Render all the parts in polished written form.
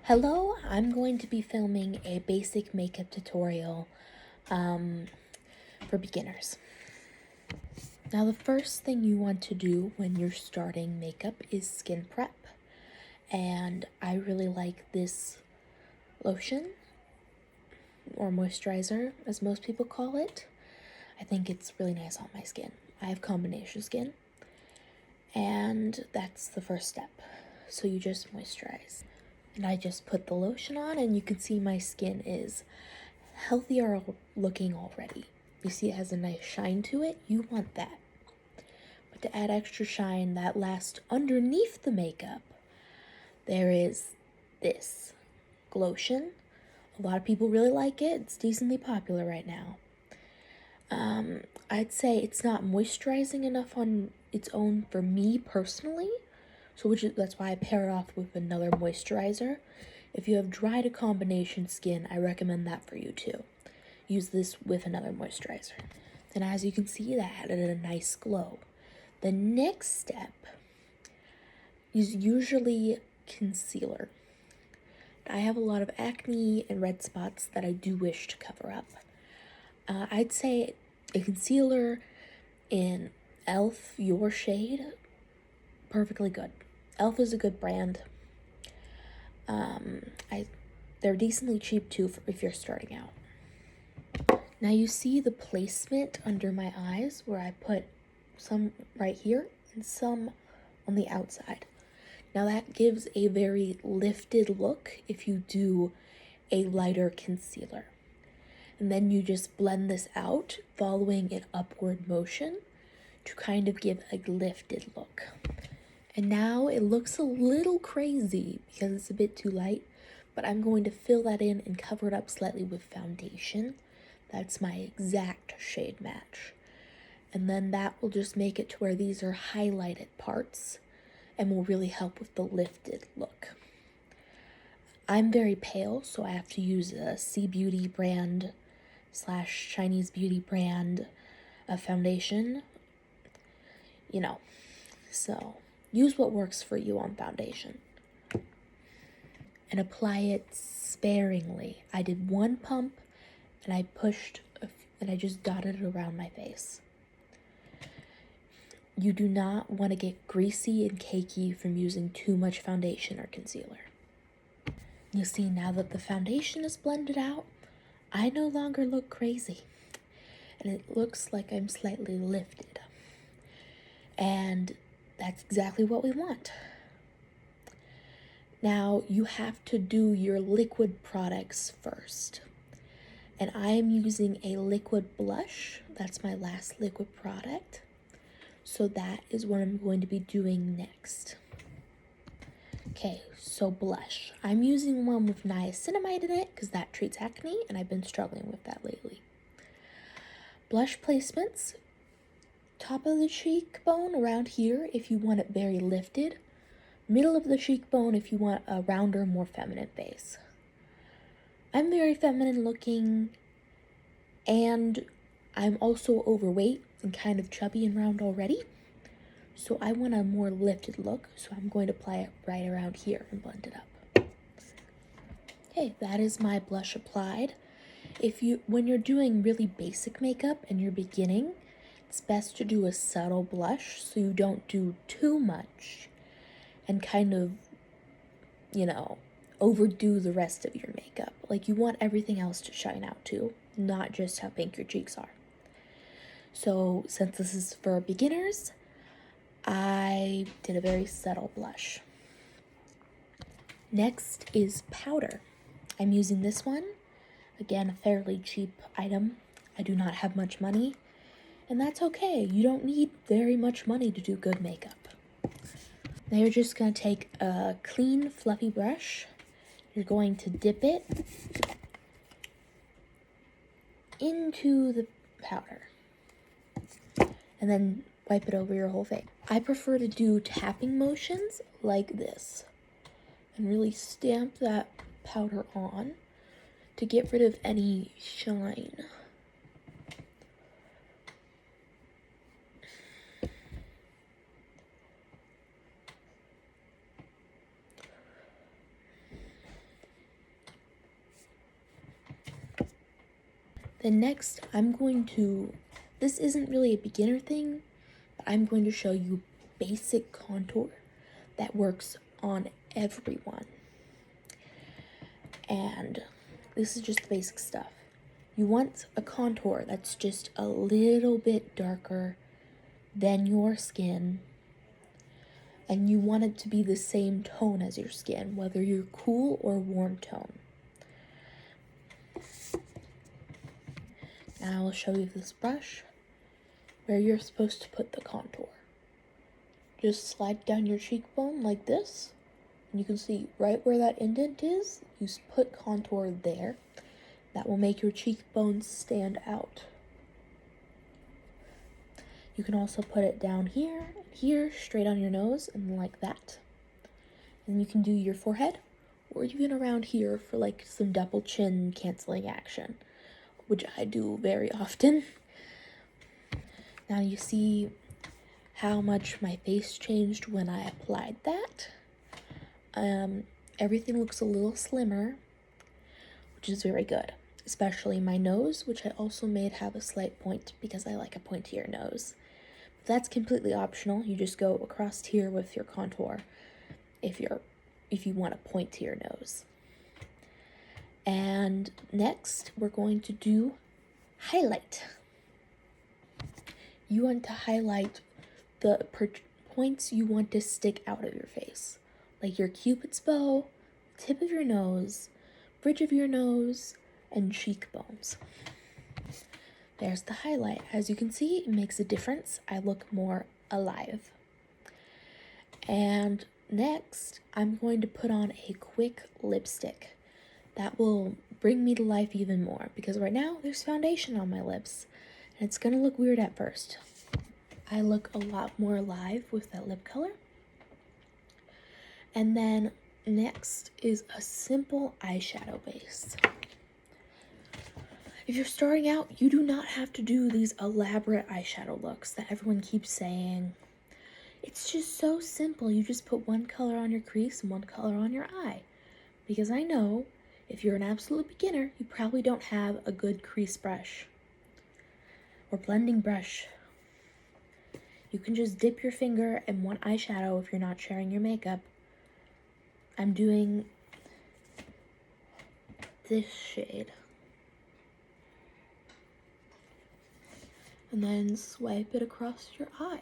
Hello, I'm going to be filming a basic makeup tutorial for beginners. Now, the first thing you want to do when you're starting makeup is skin prep. And I really like this lotion, or moisturizer, as most people call it. I think it's really nice on my skin. I have combination skin, and that's the first step. So you just moisturize. And I just put the lotion on, and you can see my skin is healthier looking already. You see it has a nice shine to it. You want that. But to add extra shine that lasts underneath the makeup, there is this Glotion. A lot of people really like it. It's decently popular right now. I'd say it's not moisturizing enough on its own for me personally. So that's why I pair it off with another moisturizer. If you have dry to combination skin, I recommend that for you too. Use this with another moisturizer. Then as you can see, that added a nice glow. The next step is usually concealer. I have a lot of acne and red spots that I do wish to cover up. I'd say a concealer in e.l.f. Your Shade, perfectly good. e.l.f. is a good brand. They're decently cheap too if you're starting out. Now you see the placement under my eyes where I put some right here and some on the outside. Now that gives a very lifted look if you do a lighter concealer. And then you just blend this out following an upward motion to kind of give a lifted look. And now it looks a little crazy because it's a bit too light, but I'm going to fill that in and cover it up slightly with foundation. That's my exact shade match. And then that will just make it to where these are highlighted parts and will really help with the lifted look. I'm very pale, so I have to use a C Beauty brand / Chinese beauty brand of foundation. So use what works for you on foundation. And apply it sparingly. I did one pump and I pushed and I just dotted it around my face. You do not want to get greasy and cakey from using too much foundation or concealer. You see, now that the foundation is blended out, I no longer look crazy. And it looks like I'm slightly lifted. And that's exactly what we want. Now, you have to do your liquid products first. And I am using a liquid blush. That's my last liquid product. So that is what I'm going to be doing next. Okay, so blush. I'm using one with niacinamide in it because that treats acne, and I've been struggling with that lately. Blush placements. Top of the cheekbone around here if you want it very lifted. Middle of the cheekbone if you want a rounder, more feminine face. I'm very feminine looking, and I'm also overweight and kind of chubby and round already. So I want a more lifted look, so I'm going to apply it right around here and blend it up. Okay, that is my blush applied. When you're doing really basic makeup and you're beginning, it's best to do a subtle blush so you don't do too much and kind of, overdo the rest of your makeup. Like, you want everything else to shine out too, not just how pink your cheeks are. So since this is for beginners, I did a very subtle blush. Next is powder. I'm using this one. Again, a fairly cheap item. I do not have much money, and that's okay. You don't need very much money to do good makeup. Now you're just going to take a clean, fluffy brush. You're going to dip it into the powder and then wipe it over your whole face. I prefer to do tapping motions like this and really stamp that powder on to get rid of any shine. Then next, this isn't really a beginner thing, but I'm going to show you basic contour that works on everyone. And this is just the basic stuff. You want a contour that's just a little bit darker than your skin, and you want it to be the same tone as your skin, whether you're cool or warm tone. Now I will show you this brush where you're supposed to put the contour. Just slide down your cheekbone like this, and you can see right where that indent is, you put contour there. That will make your cheekbones stand out. You can also put it down here, here, straight on your nose, and like that. And you can do your forehead, or even around here for like some double chin canceling action, which I do very often. Now you see how much my face changed when I applied that. Everything looks a little slimmer, which is very good. Especially my nose, which I also made have a slight point because I like a pointier nose. But that's completely optional. You just go across here with your contour if you want a pointier nose. And next, we're going to do highlight. You want to highlight the points you want to stick out of your face, like your cupid's bow, tip of your nose, bridge of your nose, and cheekbones. There's the highlight. As you can see, it makes a difference. I look more alive. And next, I'm going to put on a quick lipstick. That will bring me to life even more, because right now there's foundation on my lips, and it's gonna look weird at first. I look a lot more alive with that lip color. And then next is a simple eyeshadow base. If you're starting out, you do not have to do these elaborate eyeshadow looks that everyone keeps saying. It's just so simple. You just put one color on your crease and one color on your eye. Because I know if you're an absolute beginner, you probably don't have a good crease brush or blending brush. You can just dip your finger in one eyeshadow if you're not sharing your makeup. I'm doing this shade. And then swipe it across your eye.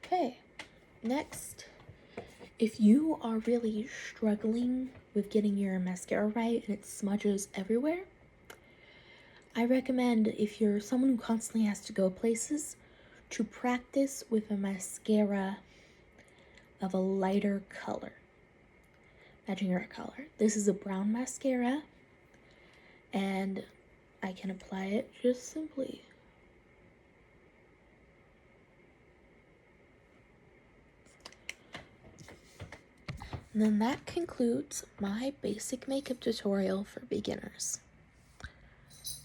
Okay, next, if you are really struggling with getting your mascara right and it smudges everywhere, I recommend, if you're someone who constantly has to go places, to practice with a mascara of a lighter color. Imagine your color. This is a brown mascara, and I can apply it just simply. And then that concludes my basic makeup tutorial for beginners.